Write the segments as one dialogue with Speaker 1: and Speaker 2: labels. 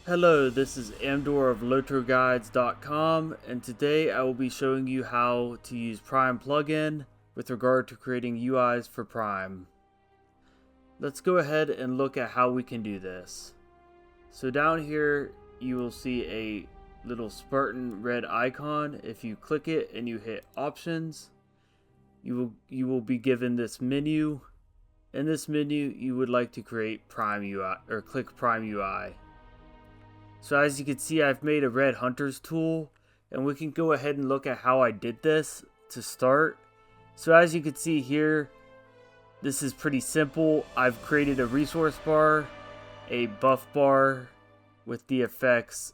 Speaker 1: Hello, this is Amdor of LotRoGuides.com, and today I will be showing you how to use Prime plugin with regard to creating UIs for Prime. Let's go ahead and look at how we can do this. So down here you will see a little Spartan red icon. If you click it and you hit options, you will be given this menu. In this menu you would like to create Prime UI or click Prime UI. So as you can see, I've made a red hunters tool, and we can go ahead and look at how I did this to start. So as you can see here, this is pretty simple. I've created a resource bar, a buff bar with the effects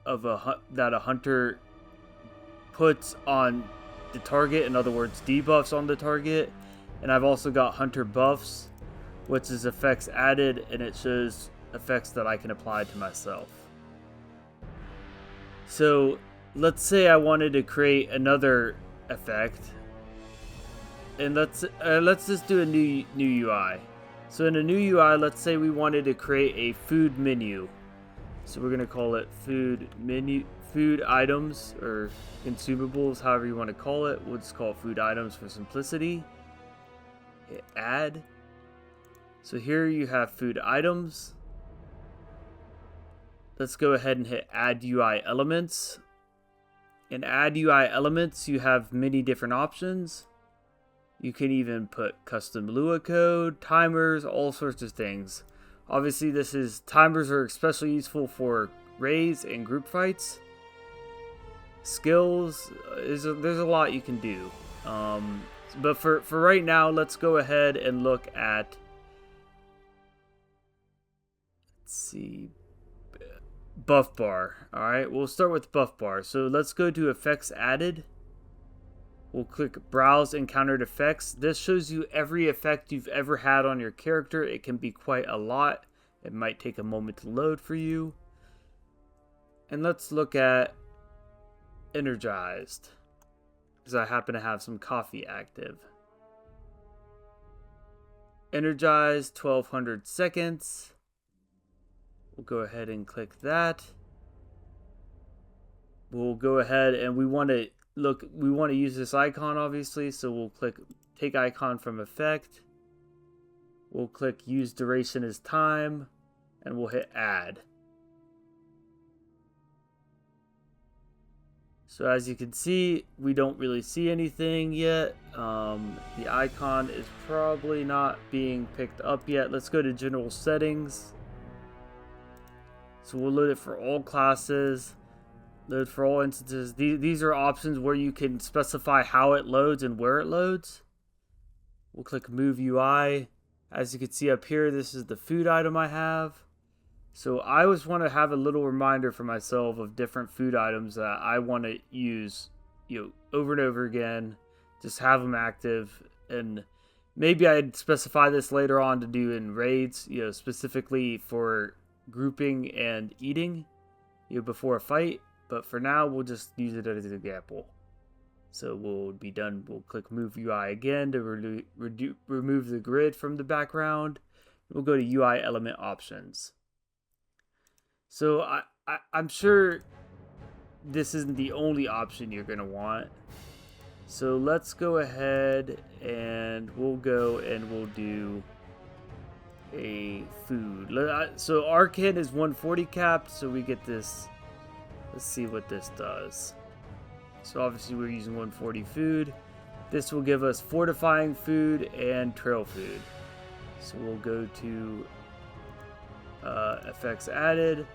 Speaker 1: of that a hunter puts on the target, in other words, debuffs on the target. And I've also got hunter buffs, which is effects added, and it shows effects that I can apply to myself. So let's say I wanted to create another effect, and let's just do a new UI. So in a new UI, let's say we wanted to create a food menu. So we're gonna call it food menu, food items or consumables, however you want to call it. We'll just call it food items for simplicity. Hit add. So here you have food items. Let's go ahead and hit add UI elements. In add UI elements, you have many different options. You can even put custom Lua code, timers, all sorts of things. Obviously, timers are especially useful for raids and group fights. Skills, there's a lot you can do. But for right now, let's go ahead and look at, let's see, buff bar. Alright, we'll start with buff bar. So let's go to effects added. We'll click browse encountered effects. This shows you every effect you've ever had on your character. It can be quite a lot. It might take a moment to load for you. And let's look at energized, because I happen to have some coffee active. Energized 1200 seconds. We'll go ahead and click that. We'll go ahead and we want to use this icon, obviously, so we'll click take icon from effect. We'll click use duration as time, and we'll hit add. So as you can see, we don't really see anything yet. The icon is probably not being picked up yet. Let's go to general settings. So we'll load it for all classes, load for all instances. These are options where you can specify how it loads and where it loads. We'll click move UI. As you can see up here, this is the food item I have. So I always want to have a little reminder for myself of different food items that I want to use, over and over again. Just have them active, and maybe I'd specify this later on to do in raids, specifically for grouping and eating, before a fight. But for now, we'll just use it as an example. So we'll be done. We'll click move UI again to remove the grid from the background. We'll go to UI element options. So I'm sure this isn't the only option you're gonna want. So let's go ahead and we'll do a food. So Arcan is 140 capped, so we get this. Let's see what this does. So obviously we're using 140 food. This will give us fortifying food and trail food. So we'll go to effects added.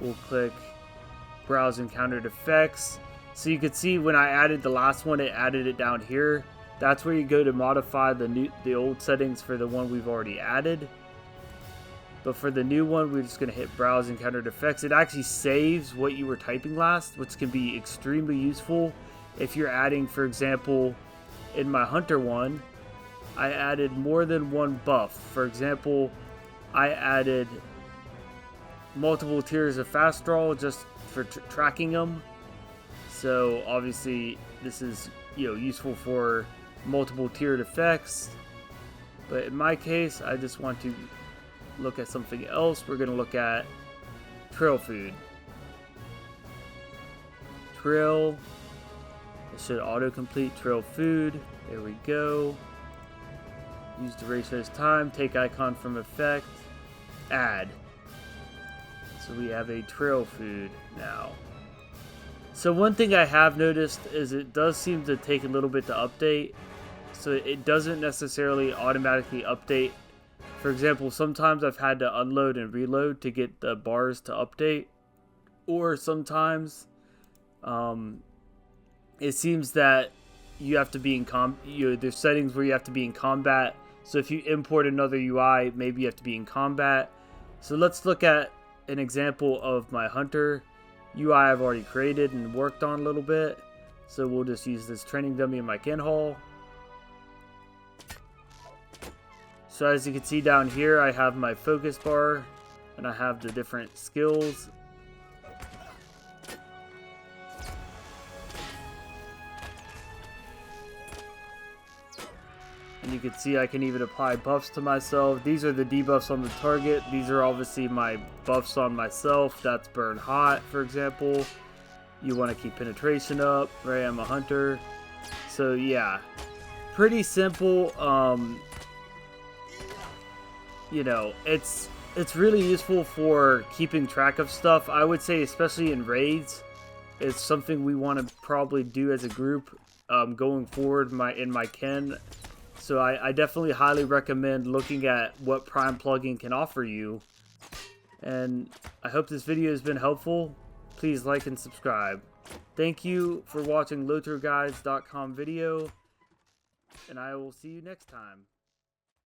Speaker 1: We'll click browse encountered effects. So you can see when I added the last one, it added it down here. That's where you go to modify the old settings for the one we've already added. But for the new one, we're just going to hit browse encountered effects. It actually saves what you were typing last, which can be extremely useful if you're adding, for example, in my hunter one, I added more than one buff. For example, I added multiple tiers of fast draw just for tracking them. So obviously this is useful for multiple tiered effects. But in my case, I just want to look at something else. We're going to look at trail food. Trail. It should autocomplete trail food. There we go. Use duration as time. Take icon from effect. Add. So we have a trail food now. So one thing I have noticed is it does seem to take a little bit to update. So it doesn't necessarily automatically update. For example, sometimes I've had to unload and reload to get the bars to update. Or sometimes it seems that you have to be in there's settings where you have to be in combat. So if you import another UI, maybe you have to be in combat. So let's look at an example of my hunter UI I've already created and worked on a little bit. So we'll just use this training dummy in my kin hall. So as you can see down here, I have my focus bar and I have the different skills. And you can see I can even apply buffs to myself. These are the debuffs on the target. These are obviously my buffs on myself. That's burn hot, for example. You want to keep penetration up, right? I'm a hunter. So yeah, pretty simple. You know, it's really useful for keeping track of stuff. I would say, especially in raids, it's something we want to probably do as a group going forward in my kin. So I definitely highly recommend looking at what Prime plugin can offer you. And I hope this video has been helpful. Please like and subscribe. Thank you for watching LotROguides.com video. And I will see you next time.